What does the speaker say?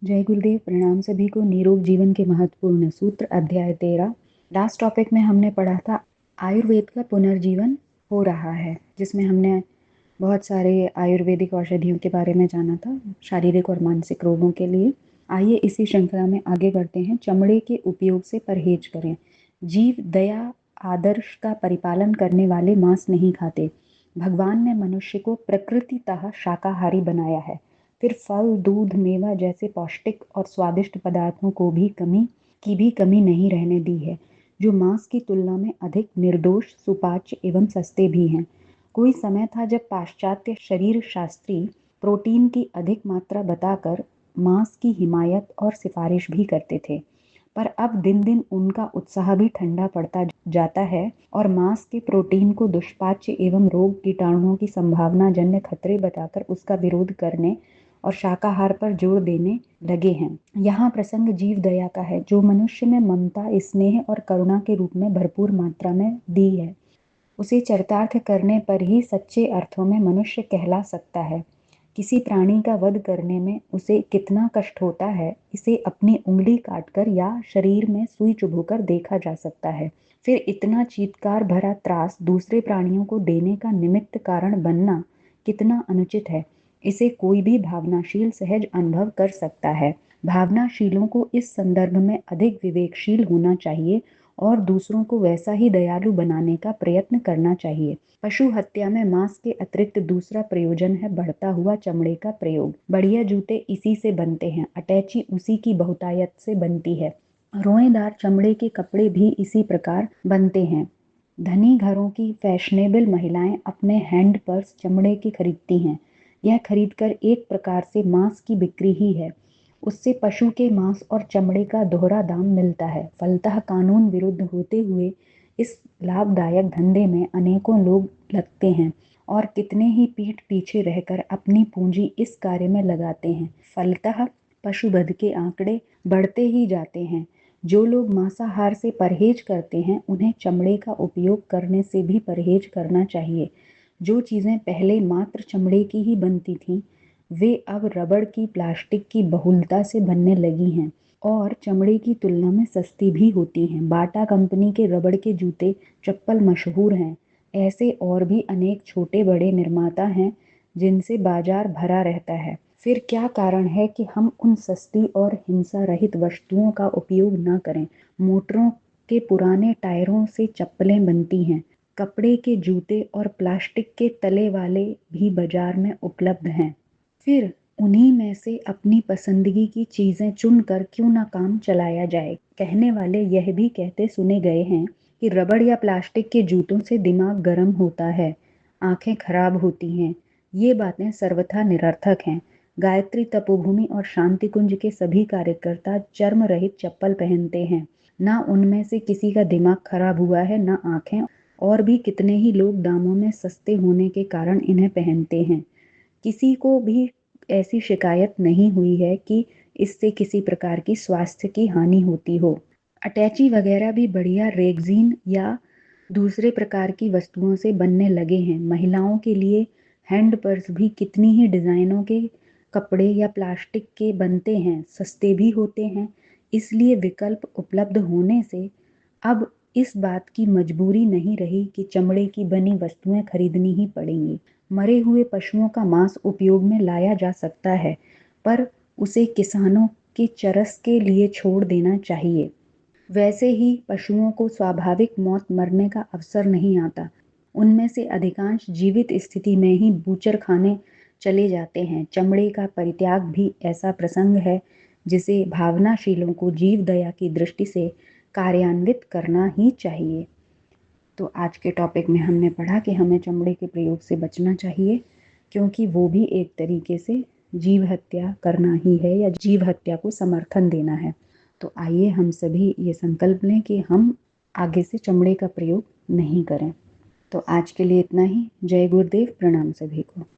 जय गुरुदेव। प्रणाम सभी को। निरोग जीवन के महत्वपूर्ण सूत्र अध्याय 13। लास्ट टॉपिक में हमने पढ़ा था आयुर्वेद का पुनर्जीवन हो रहा है, जिसमें हमने बहुत सारे आयुर्वेदिक औषधियों के बारे में जाना था शारीरिक और मानसिक रोगों के लिए। आइए इसी श्रृंखला में आगे बढ़ते हैं। चमड़े के उपयोग से परहेज करें। जीव दया आदर्श का परिपालन करने वाले मांस नहीं खाते। भगवान ने मनुष्य को प्रकृतितः शाकाहारी बनाया है। फिर फल, दूध, मेवा जैसे पौष्टिक और स्वादिष्ट पदार्थों को भी कमी नहीं रहने दी है, जो मांस की तुलना में अधिक निर्दोष, सुपाच्य एवं सस्ते भी हैं। कोई समय था जब पाश्चात्य शरीर शास्त्री प्रोटीन की अधिक मात्रा बताकर मांस की हिमायत और सिफारिश भी करते थे, पर अब दिन दिन उनका उत्साह भी ठंडा पड़ता जाता है और मांस के प्रोटीन को दुष्पाच्य एवं रोग कीटाणुओं की संभावना जन्य खतरे बताकर उसका विरोध करने और शाकाहार पर जोर देने लगे हैं। यहाँ प्रसंग जीव दया का है, जो मनुष्य में ममता, स्नेह और करुणा के रूप में भरपूर मात्रा में दी है। उसे चरितार्थ करने पर ही सच्चे अर्थों में मनुष्य कहला सकता है। किसी प्राणी का वध करने में उसे कितना कष्ट होता है, इसे अपनी उंगली काटकर या शरीर में सुई चुभोकर देखा जा सकता है। फिर इतना चीत्कार भरा त्रास दूसरे प्राणियों को देने का निमित्त कारण बनना कितना अनुचित है, इसे कोई भी भावनाशील सहज अनुभव कर सकता है। भावनाशीलों को इस संदर्भ में अधिक विवेकशील होना चाहिए और दूसरों को वैसा ही दयालु बनाने का प्रयत्न करना चाहिए। पशु हत्या में मांस के अतिरिक्त दूसरा प्रयोजन है बढ़ता हुआ चमड़े का प्रयोग। बढ़िया जूते इसी से बनते हैं, अटैची उसी की बहुतायत से बनती है, रोएदार चमड़े के कपड़े भी इसी प्रकार बनते हैं। धनी घरों की फैशनेबल महिलाएं अपने हैंड पर्स चमड़े के खरीदती हैं। यह खरीदकर एक प्रकार से मांस की बिक्री ही है। उससे पशु के मांस और चमड़े का दोहरा दाम मिलता है। फलतः कानून विरुद्ध होते हुए इस लाभदायक धंधे में अनेकों लोग लगते हैं और कितने ही पीठ पीछे रहकर अपनी पूंजी इस कार्य में लगाते हैं। फलतः पशुवध के आंकड़े बढ़ते ही जाते हैं। जो लोग मांसाहार से परहेज करते हैं, उन्हें चमड़े का उपयोग करने से भी परहेज करना चाहिए। जो चीज़ें पहले मात्र चमड़े की ही बनती थीं, वे अब रबड़ की, प्लास्टिक की बहुलता से बनने लगी हैं और चमड़े की तुलना में सस्ती भी होती हैं। बाटा कंपनी के रबड़ के जूते, चप्पल मशहूर हैं। ऐसे और भी अनेक छोटे बड़े निर्माता हैं जिनसे बाजार भरा रहता है। फिर क्या कारण है कि हम उन सस्ती और हिंसा रहित वस्तुओं का उपयोग न करें? मोटरों के पुराने टायरों से चप्पलें बनती हैं। कपड़े के जूते और प्लास्टिक के तले वाले भी बाजार में उपलब्ध हैं। फिर उन्हीं में से अपनी पसंदगी की चीजें चुनकर क्यों ना काम चलाया जाए। कहने वाले यह भी कहते सुने गए हैं कि रबड़ या प्लास्टिक के जूतों से दिमाग गर्म होता है, आंखें खराब होती हैं। ये बातें सर्वथा निरर्थक हैं। गायत्री तपोभूमि और शांति कुंज के सभी कार्यकर्ता चर्म रहित चप्पल पहनते हैं। ना उनमें से किसी का दिमाग खराब हुआ है, ना आंखें। और भी कितने ही लोग दामों में सस्ते होने के कारण इन्हें पहनते हैं। किसी को भी ऐसी शिकायत नहीं हुई है कि इससे किसी प्रकार की स्वास्थ्य की हानि होती हो। अटैची वगैरह भी बढ़िया रेगजीन या दूसरे प्रकार की वस्तुओं से बनने लगे हैं। महिलाओं के लिए हैंड पर्स भी कितनी ही डिजाइनों के कपड़े या प्लास्टिक के बनते हैं, सस्ते भी होते हैं। इसलिए विकल्प उपलब्ध होने से अब इस बात की मजबूरी नहीं रही कि चमड़े की बनी वस्तुएं खरीदनी ही पड़ेंगी। मरे हुए पशुओं का मांस उपयोग में लाया जा सकता है, पर उसे किसानों के चरस के लिए छोड़ देना चाहिए। वैसे ही पशुओं को स्वाभाविक मौत मरने का अवसर नहीं आता। उनमें से अधिकांश जीवित स्थिति में ही बूचर खाने चले जाते हैं। चमड़े का परित्याग भी ऐसा प्रसंग है जिसे भावनाशीलों को जीव दया की दृष्टि से कार्यान्वित करना ही चाहिए। तो आज के टॉपिक में हमने पढ़ा कि हमें चमड़े के प्रयोग से बचना चाहिए, क्योंकि वो भी एक तरीके से जीव हत्या करना ही है या जीव हत्या को समर्थन देना है। तो आइए हम सभी ये संकल्प लें कि हम आगे से चमड़े का प्रयोग नहीं करें। तो आज के लिए इतना ही। जय गुरुदेव। प्रणाम सभी को।